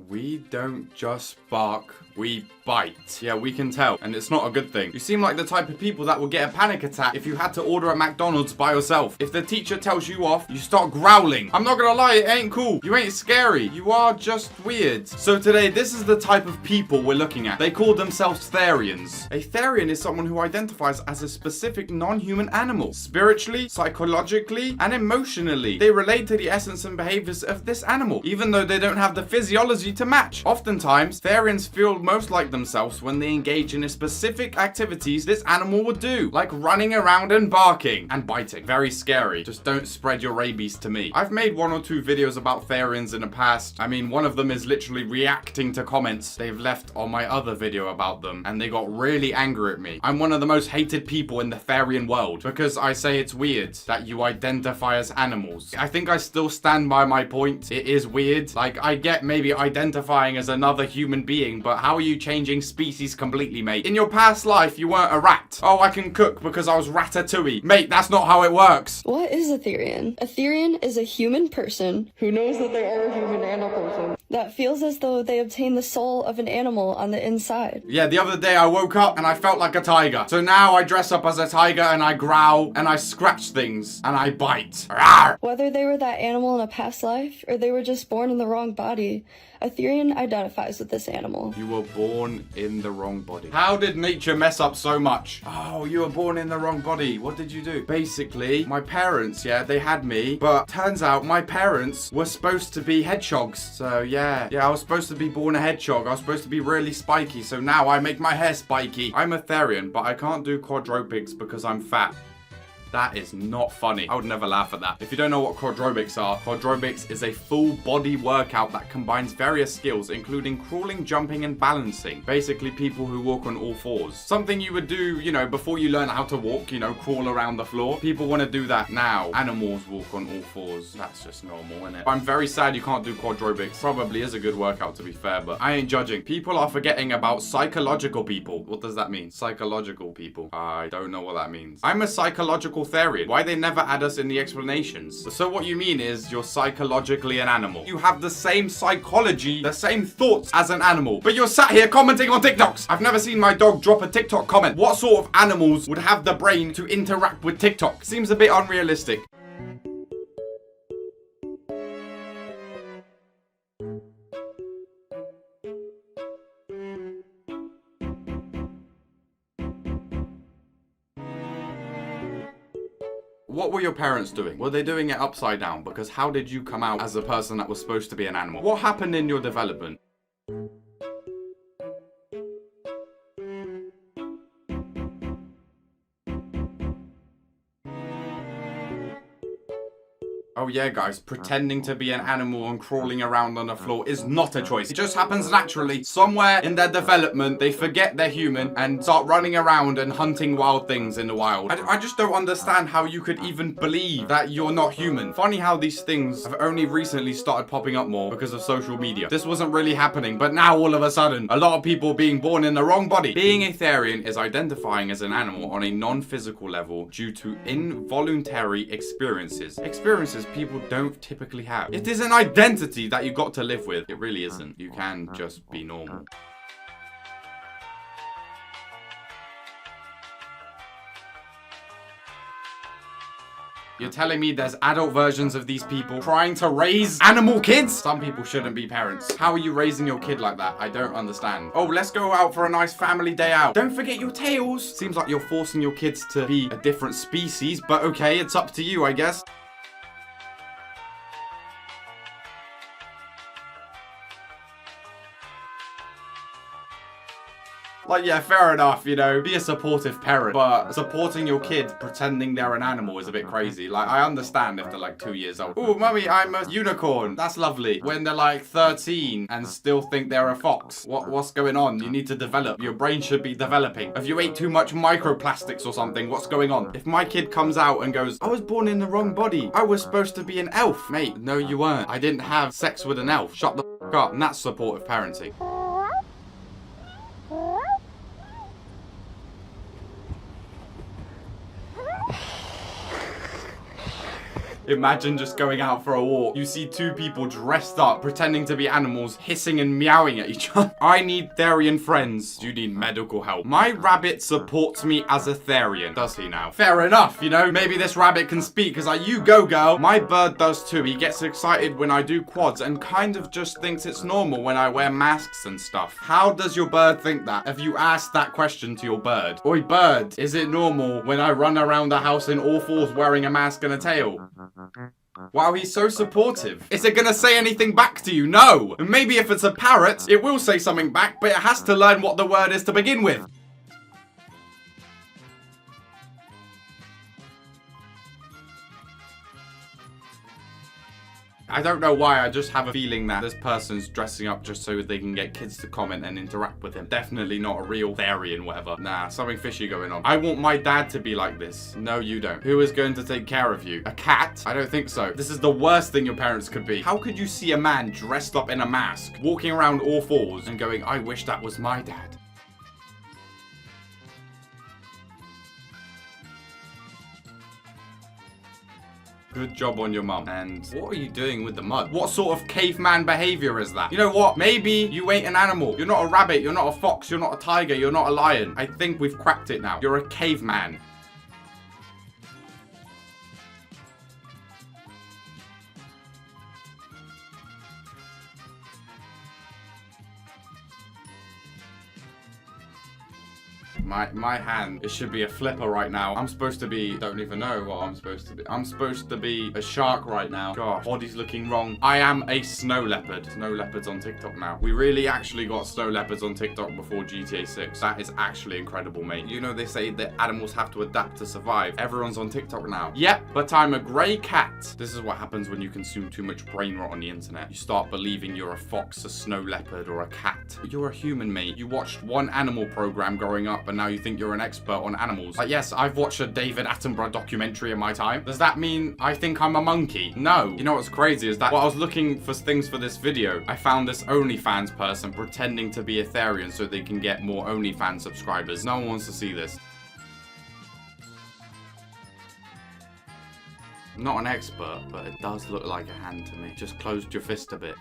We don't just bark, we bite. Yeah, we can tell, and it's not a good thing. You seem like the type of people that would get a panic attack if you had to order at McDonald's by yourself. If the teacher tells you off, you start growling. I'm not gonna lie, it ain't cool. You ain't scary. You are just weird. So today, this is the type of people we're looking at. They call themselves therians. A therian is someone who identifies as a specific non-human animal. Spiritually, psychologically, and emotionally. They relate to the essence and behaviors of this animal, even though they don't have the physiology to match. Oftentimes, therians feel most like themselves when they engage in specific activities this animal would do, like running around and barking and biting. Very scary. Just don't spread your rabies to me. I've made 1 or 2 videos about therians in the past. I mean, one of them is literally reacting to comments they've left on my other video about them, and they got really angry at me. I'm one of the most hated people in the therian world because I say it's weird that you identify as animals. I think I still stand by my point. It is weird. Like, I get maybe identifying as another human being, but how are you changing species completely, mate? In your past life, you weren't a rat. Oh, I can cook because I was ratatouille. Mate, that's not how it works. What is a therian? A therian is a human person who knows that they are a human and a person that feels as though they obtain the soul of an animal on the inside. Yeah, the other day I woke up and I felt like a tiger. So now I dress up as a tiger and I growl and I scratch things and I bite. Rawr! Whether they were that animal in a past life or they were just born in the wrong body, a therian identifies with this animal. You were born in the wrong body. How did nature mess up so much? Oh, you were born in the wrong body. What did you do? Basically, my parents, yeah, they had me, but turns out my parents were supposed to be hedgehogs. So yeah, I was supposed to be born a hedgehog. I was supposed to be really spiky, so now I make my hair spiky. I'm a therian, but I can't do quadrobics because I'm fat. That is not funny. I would never laugh at that. If you don't know what quadrobics are, quadrobics is a full body workout that combines various skills, including crawling, jumping, and balancing. Basically, people who walk on all fours. Something you would do, you know, before you learn how to walk, you know, crawl around the floor. People want to do that now. Animals walk on all fours. That's just normal, isn't it? I'm very sad you can't do quadrobics. Probably is a good workout, to be fair, but I ain't judging. People are forgetting about psychological people. What does that mean? Psychological people. I don't know what that means. I'm a psychological therian. Why they never add us in the explanations? So what you mean is you're psychologically an animal. You have the same psychology, the same thoughts as an animal, but you're sat here commenting on TikToks. I've never seen my dog drop a TikTok comment. What sort of animals would have the brain to interact with TikTok? Seems a bit unrealistic. What were your parents doing? Were they doing it upside down? Because how did you come out as a person that was supposed to be an animal? What happened in your development? Oh yeah, guys, pretending to be an animal and crawling around on the floor is not a choice. It just happens naturally. Somewhere in their development, they forget they're human and start running around and hunting wild things in the wild. I just don't understand how you could even believe that you're not human. Funny how these things have only recently started popping up more because of social media. This wasn't really happening, but now all of a sudden, a lot of people being born in the wrong body. Being a therian is identifying as an animal on a non-physical level due to involuntary experiences. Experiences people don't typically have. It is an identity that you got to live with. It really isn't. You can just be normal. You're telling me there's adult versions of these people trying to raise animal kids? Some people shouldn't be parents. How are you raising your kid like that? I don't understand. Oh, let's go out for a nice family day out. Don't forget your tails. Seems like you're forcing your kids to be a different species, but okay, it's up to you, I guess. Like, yeah, fair enough, you know, be a supportive parent, but supporting your kid pretending they're an animal is a bit crazy. Like, I understand if they're like 2 years old. Oh, mummy, I'm a unicorn. That's lovely. When they're like 13 and still think they're a fox. What's going on? You need to develop. Your brain should be developing. If you ate too much microplastics or something, what's going on? If my kid comes out and goes, I was born in the wrong body. I was supposed to be an elf. Mate, no you weren't. I didn't have sex with an elf. Shut the f*** up. And that's supportive parenting. Imagine just going out for a walk. You see two people dressed up, pretending to be animals, hissing and meowing at each other. I need therian friends. Do you need medical help? My rabbit supports me as a therian. Does he now? Fair enough, you know? Maybe this rabbit can speak, because like, you go, girl. My bird does too. He gets excited when I do quads and kind of just thinks it's normal when I wear masks and stuff. How does your bird think that? Have you asked that question to your bird? Oi, bird, is it normal when I run around the house in all fours wearing a mask and a tail? Wow, he's so supportive. Is it gonna say anything back to you? No! And maybe if it's a parrot, it will say something back, but it has to learn what the word is to begin with. I don't know why, I just have a feeling that this person's dressing up just so they can get kids to comment and interact with him. Definitely not a real therian, whatever. Nah, something fishy going on. I want my dad to be like this. No, you don't. Who is going to take care of you? A cat? I don't think so. This is the worst thing your parents could be. How could you see a man dressed up in a mask, walking around all fours and going, I wish that was my dad? Good job on your mum. And what are you doing with the mud? What sort of caveman behavior is that? You know what? Maybe you ain't an animal. You're not a rabbit. You're not a fox. You're not a tiger. You're not a lion. I think we've cracked it now. You're a caveman. My hand, it should be a flipper right now. I'm supposed to be, don't even know what I'm supposed to be. I'm supposed to be a shark right now. Gosh, body's looking wrong. I am a snow leopard. Snow leopards on TikTok now. We really actually got snow leopards on TikTok before GTA 6. That is actually incredible, mate. You know they say that animals have to adapt to survive. Everyone's on TikTok now. Yep, but I'm a grey cat. This is what happens when you consume too much brain rot on the internet. You start believing you're a fox, a snow leopard, or a cat. But you're a human, mate. You watched one animal program growing up and now you think you're an expert on animals. Like, yes, I've watched a David Attenborough documentary in my time. Does that mean I think I'm a monkey? No. You know what's crazy is that while I was looking for things for this video, I found this OnlyFans person pretending to be a therian so they can get more OnlyFans subscribers. No one wants to see this. I'm not an expert, but it does look like a hand to me. Just closed your fist a bit.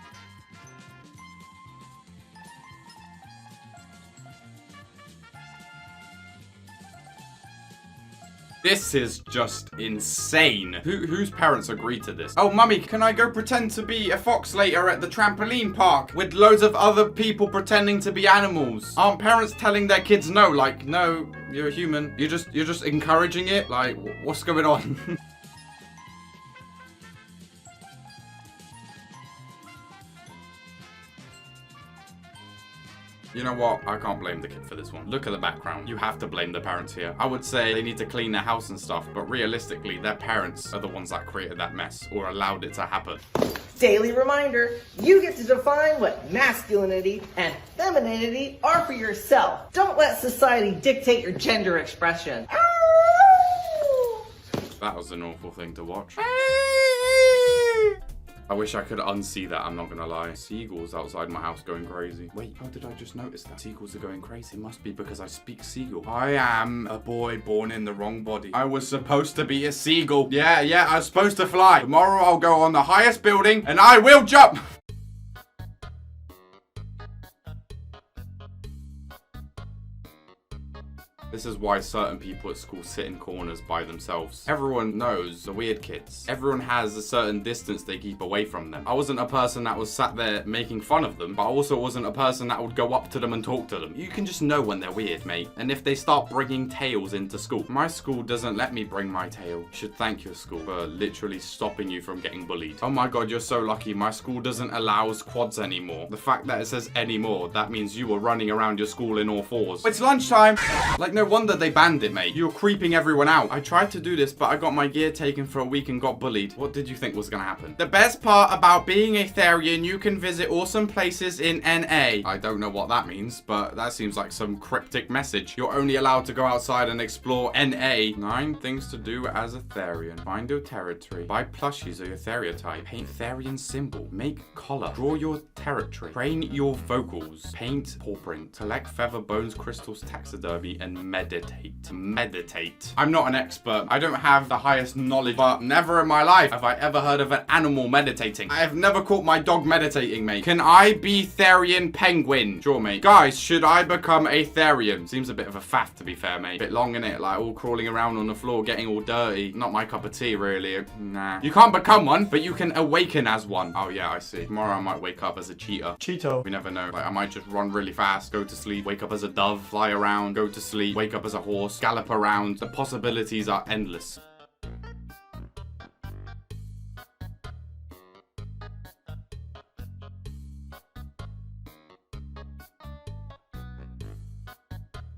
This is just insane. Whose parents agreed to this? Oh, mummy, can I go pretend to be a fox later at the trampoline park with loads of other people pretending to be animals? Aren't parents telling their kids no? Like, no, you're a human. You're just encouraging it? Like, what's going on? You know what? I can't blame the kid for this one. Look at the background. You have to blame the parents here. I would say they need to clean their house and stuff, but realistically, their parents are the ones that created that mess or allowed it to happen. Daily reminder, you get to define what masculinity and femininity are for yourself. Don't let society dictate your gender expression. That was an awful thing to watch. I wish I could unsee that, I'm not gonna lie. Seagulls outside my house going crazy. Wait, how did I just notice that? Seagulls are going crazy. It must be because I speak seagull. I am a boy born in the wrong body. I was supposed to be a seagull. Yeah, I was supposed to fly. Tomorrow I'll go on the highest building and I will jump. This is why certain people at school sit in corners by themselves. Everyone knows the weird kids. Everyone has a certain distance they keep away from them. I wasn't a person that was sat there making fun of them, but I also wasn't a person that would go up to them and talk to them. You can just know when they're weird, mate. And if they start bringing tails into school. My school doesn't let me bring my tail. You should thank your school for literally stopping you from getting bullied. Oh my god, you're so lucky. My school doesn't allow quads anymore. The fact that it says anymore, that means you were running around your school in all fours. It's lunchtime! Like, no wonder they banned it, mate. You were creeping everyone out. I tried to do this, but I got my gear taken for a week and got bullied. What did you think was gonna happen? The best part about being a therian, you can visit awesome places in NA. I don't know what that means, but that seems like some cryptic message. You're only allowed to go outside and explore NA. 9 things to do as a therian. Find your territory. Buy plushies of your theriatype. Paint therian symbol. Make collar. Draw your territory. Train your vocals. Paint paw print. Collect feather, bones, crystals, taxidermy, and Meditate. I'm not an expert. I don't have the highest knowledge, but never in my life have I ever heard of an animal meditating. I have never caught my dog meditating, mate. Can I be therian penguin? Sure, mate. Guys, should I become a therian? Seems a bit of a faff, to be fair, mate. Bit long, innit? Like, all crawling around on the floor, getting all dirty. Not my cup of tea, really. Nah. You can't become one, but you can awaken as one. Oh, yeah, I see. Tomorrow I might wake up as a cheetah. Cheeto. We never know. Like, I might just run really fast, go to sleep, wake up as a dove, fly around, go to sleep, wake up as a horse, gallop around. The possibilities are endless.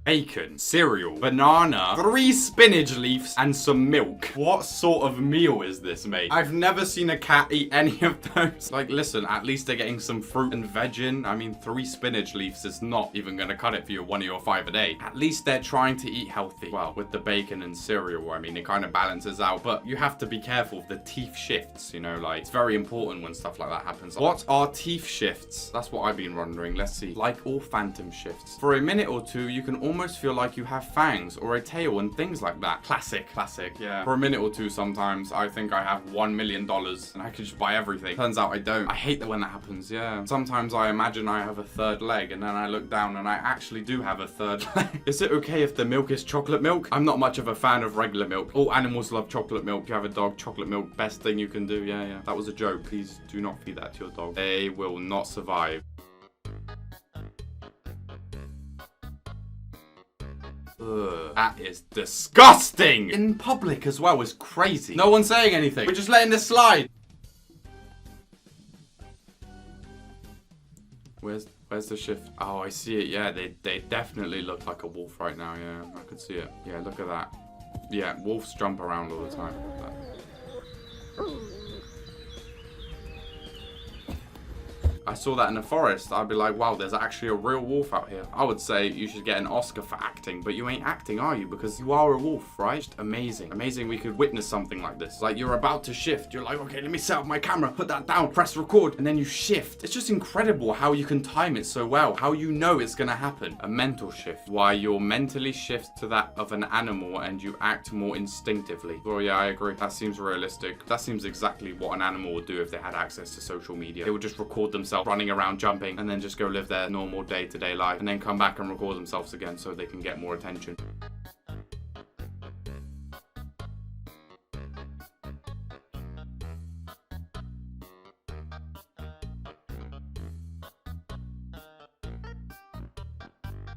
Bacon, cereal, banana, 3 spinach leaves, and some milk. What sort of meal is this, mate? I've never seen a cat eat any of those. Like, listen, at least they're getting some fruit and veg in. I mean, 3 spinach leaves is not even gonna cut it for your 1 of your 5 a day. At least they're trying to eat healthy. Well, with the bacon and cereal, I mean, it kind of balances out, but you have to be careful of the teeth shifts, you know, like, it's very important when stuff like that happens. What are teeth shifts? That's what I've been wondering. Let's see. Like all phantom shifts. For a minute or two, you can almost feel like you have fangs or a tail and things like that. Classic, yeah. For a minute or two sometimes, I think I have $1 million and I could just buy everything. Turns out I don't. I hate that when that happens, yeah. Sometimes I imagine I have a 3rd leg and then I look down and I actually do have a 3rd leg. Is it okay if the milk is chocolate milk? I'm not much of a fan of regular milk. All animals love chocolate milk. If you have a dog, chocolate milk, best thing you can do. Yeah. That was a joke. Please do not feed that to your dog. They will not survive. Ugh, that is disgusting! In public as well is crazy. No one's saying anything. We're just letting this slide. Where's the shift? Oh, I see it. Yeah, they definitely look like a wolf right now. Yeah, I could see it. Yeah, look at that. Yeah, wolves jump around all the time. I saw that in the forest, I'd be like, wow, there's actually a real wolf out here. I would say you should get an Oscar for acting, but you ain't acting, are you? Because you are a wolf, right? Just amazing. Amazing we could witness something like this. Like, you're about to shift. You're like, okay, let me set up my camera, put that down, press record, and then you shift. It's just incredible how you can time it so well, how you know it's gonna happen. A mental shift. Why you'll mentally shift to that of an animal and you act more instinctively. Well, yeah, I agree. That seems realistic. That seems exactly what an animal would do if they had access to social media. They would just record themselves running around, jumping, and then just go live their normal day-to-day life, and then come back and record themselves again so they can get more attention.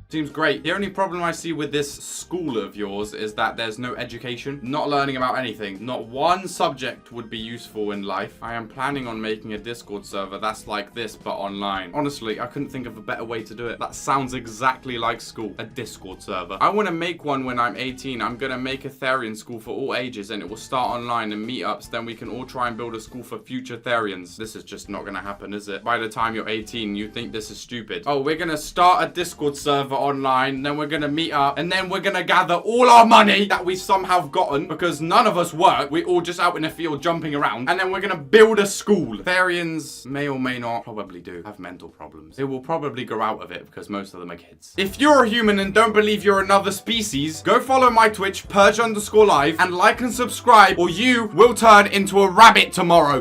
Seems great. The only problem I see with this school of yours is that there's no education, not learning about anything. Not one subject would be useful in life. I am planning on making a Discord server that's like this, but online. Honestly, I couldn't think of a better way to do it. That sounds exactly like school, a Discord server. I want to make one when I'm 18. I'm going to make a therian school for all ages, and it will start online and meetups. Then we can all try and build a school for future therians. This is just not going to happen, is it? By the time you're 18, you think this is stupid. Oh, we're going to start a Discord server online, then we're gonna meet up, and then we're gonna gather all our money that we somehow have gotten because none of us work. We're all just out in the field jumping around, and then we're gonna build a school. Therians may or may not, probably do, have mental problems. They will probably grow out of it because most of them are kids. If you're a human and don't believe you're another species, go follow my Twitch, Pxrge_live, and like and subscribe, or you will turn into a rabbit tomorrow.